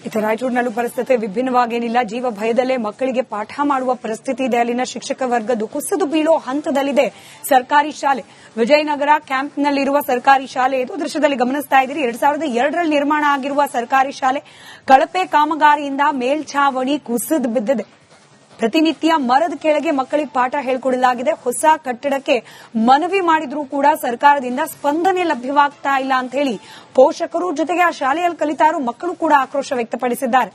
ಇತರ ರಾಯಚೂರಿನಲ್ಲೂ ಪರಿಸ್ಥಿತಿ ವಿಭಿನ್ನವಾಗೇನಿಲ್ಲ. ಜೀವ ಭಯದಲ್ಲೇ ಮಕ್ಕಳಿಗೆ ಪಾಠ ಮಾಡುವ ಪರಿಸ್ಥಿತಿ ಇದೆ. ಅಲ್ಲಿನ ಶಿಕ್ಷಕ ವರ್ಗದ್ದು ಕುಸಿದು ಬೀಳೋ ಹಂತದಲ್ಲಿದೆ ಸರ್ಕಾರಿ ಶಾಲೆ. ವಿಜಯನಗರ ಕ್ಯಾಂಪ್ನಲ್ಲಿರುವ ಸರ್ಕಾರಿ ಶಾಲೆ ಇದು. ದೃಶ್ಯದಲ್ಲಿ ಗಮನಿಸ್ತಾ ಇದ್ದೀರಿ. 2002ರಲ್ಲಿ ನಿರ್ಮಾಣ ಆಗಿರುವ ಸರ್ಕಾರಿ ಶಾಲೆ ಕಳಪೆ ಕಾಮಗಾರಿಯಿಂದ ಮೇಲ್ಛಾವಣಿ ಕುಸಿದು ಬಿದ್ದಿದೆ. ಪ್ರತಿನಿತ್ಯ ಮರದ ಕೆಳಗೆ ಮಕ್ಕಳಿಗೆ ಪಾಠ ಹೇಳಿಕೊಡಲಾಗಿದೆ. ಹೊಸ ಕಟ್ಟಡಕ್ಕೆ ಮನವಿ ಮಾಡಿದ್ರೂ ಕೂಡ ಸರ್ಕಾರದಿಂದ ಸ್ಪಂದನೆ ಲಭ್ಯವಾಗ್ತಾ ಇಲ್ಲ ಅಂತ ಹೇಳಿ ಪೋಷಕರು ಜೊತೆಗೆ ಆ ಶಾಲೆಯಲ್ಲಿ ಕಲಿತಾ ಇರೋ ಮಕ್ಕಳು ಕೂಡ ಆಕ್ರೋಶ ವ್ಯಕ್ತಪಡಿಸಿದ್ದಾರೆ.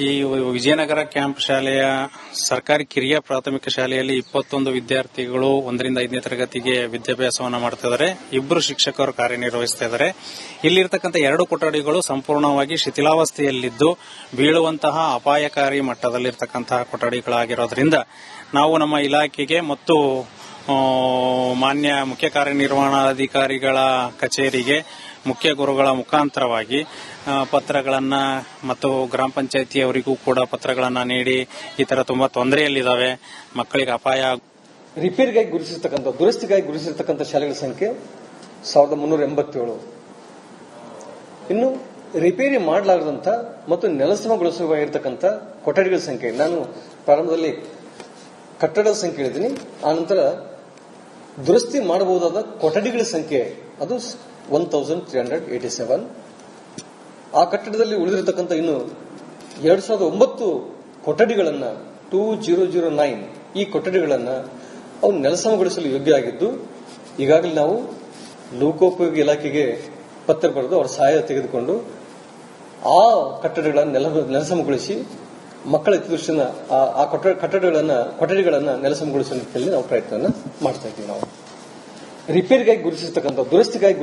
ಈ ವಿಜಯನಗರ ಕ್ಯಾಂಪ್ ಶಾಲೆಯ ಸರ್ಕಾರಿ ಕಿರಿಯ ಪ್ರಾಥಮಿಕ ಶಾಲೆಯಲ್ಲಿ 21 ವಿದ್ಯಾರ್ಥಿಗಳು 1ರಿಂದ 5ನೇ ತರಗತಿಗೆ ವಿದ್ಯಾಭ್ಯಾಸವನ್ನು ಮಾಡ್ತಿದ್ದಾರೆ. 2 ಶಿಕ್ಷಕರು ಕಾರ್ಯನಿರ್ವಹಿಸ್ತಾ ಇದ್ದಾರೆ. ಇಲ್ಲಿರ್ತಕ್ಕಂಥ 2 ಕೊಠಡಿಗಳು ಸಂಪೂರ್ಣವಾಗಿ ಶಿಥಿಲಾವಸ್ಥೆಯಲ್ಲಿದ್ದು ಬೀಳುವಂತಹ ಅಪಾಯಕಾರಿ ಮಟ್ಟದಲ್ಲಿರ್ತಕ್ಕಂತಹ ಕೊಠಡಿಗಳಾಗಿರೋದ್ರಿಂದ ನಾವು ನಮ್ಮ ಇಲಾಖೆಗೆ ಮತ್ತು ಮಾನ್ಯ ಮುಖ್ಯ ಕಾರ್ಯನಿರ್ವಹಣಾಧಿಕಾರಿಗಳ ಕಚೇರಿಗೆ ಮುಖ್ಯ ಗುರುಗಳ ಮುಖಾಂತರವಾಗಿ ಪತ್ರಗಳನ್ನ ಮತ್ತು ಗ್ರಾಮ ಪಂಚಾಯಿತಿಯವರಿಗೂ ಕೂಡ ಪತ್ರಗಳನ್ನ ನೀಡಿ ಈ ತರ ತುಂಬಾ ತೊಂದರೆಯಲ್ಲಿದ್ದಾವೆ, ಮಕ್ಕಳಿಗೆ ಅಪಾಯ. ರಿಪೇರಿಗಾಗಿ ಗುರುತಿಸಿರ್ತಕ್ಕಂಥ ದುರಸ್ತಿಗಾಗಿ ಗುರುತಿಸಿರ್ತಕ್ಕಂಥ ಶಾಲೆಗಳ ಸಂಖ್ಯೆ 1387. ಇನ್ನು ರಿಪೇರಿ ಮಾಡಲಾಗದಂತ ಮತ್ತು ನೆಲಸಮಗೊಳಿಸುವಾಗಿರ್ತಕ್ಕಂಥ ಕೊಠಡಿಗಳ ಸಂಖ್ಯೆ, ನಾನು ಪ್ರಾರಂಭದಲ್ಲಿ ಕಟ್ಟಡದ ಸಂಖ್ಯೆ ಹೇಳಿದ್ದೀನಿ, ಆನಂತರ ದುರಸ್ತಿ ಮಾಡಬಹುದಾದ ಕೊಠಡಿಗಳ ಸಂಖ್ಯೆ ಅದು 1387. ಆ ಕಟ್ಟಡದಲ್ಲಿ ಉಳಿದಿರತಕ್ಕಂಥ ಇನ್ನು 2009 ಕೊಠಡಿಗಳನ್ನ 2009 ಈ ಕೊಠಡಿಗಳನ್ನ ಅವು ನೆಲಸಮಗೊಳಿಸಲು ಯೋಗ್ಯ ಆಗಿದ್ದು, ಈಗಾಗಲೇ ನಾವು ಲೋಕೋಪಯೋಗಿ ಇಲಾಖೆಗೆ ಪತ್ರ ಬರೆದು ಅವರ ಸಹಾಯ ತೆಗೆದುಕೊಂಡು ಆ ಕಟ್ಟಡಗಳನ್ನು ನೆಲಸಮಗೊಳಿಸಿ ಮಕ್ಕಳ ಹಿತದೃಷ್ಟಿಯಿಂದ ಆ ಕೊಠಡಿಗಳನ್ನ ನೆಲಸಮಗೊಳಿಸುವ ನಿಟ್ಟಿನಲ್ಲಿ ನಾವು ಪ್ರಯತ್ನ ಮಾಡ್ತಾ ಇದ್ದೀವಿ. ನಾವು ರಿಪೇರಿಗಾಗಿ ಗುರುತಿಸಿರ್ತಕ್ಕಂಥ ದುರಸ್ತಿಗಾಗಿ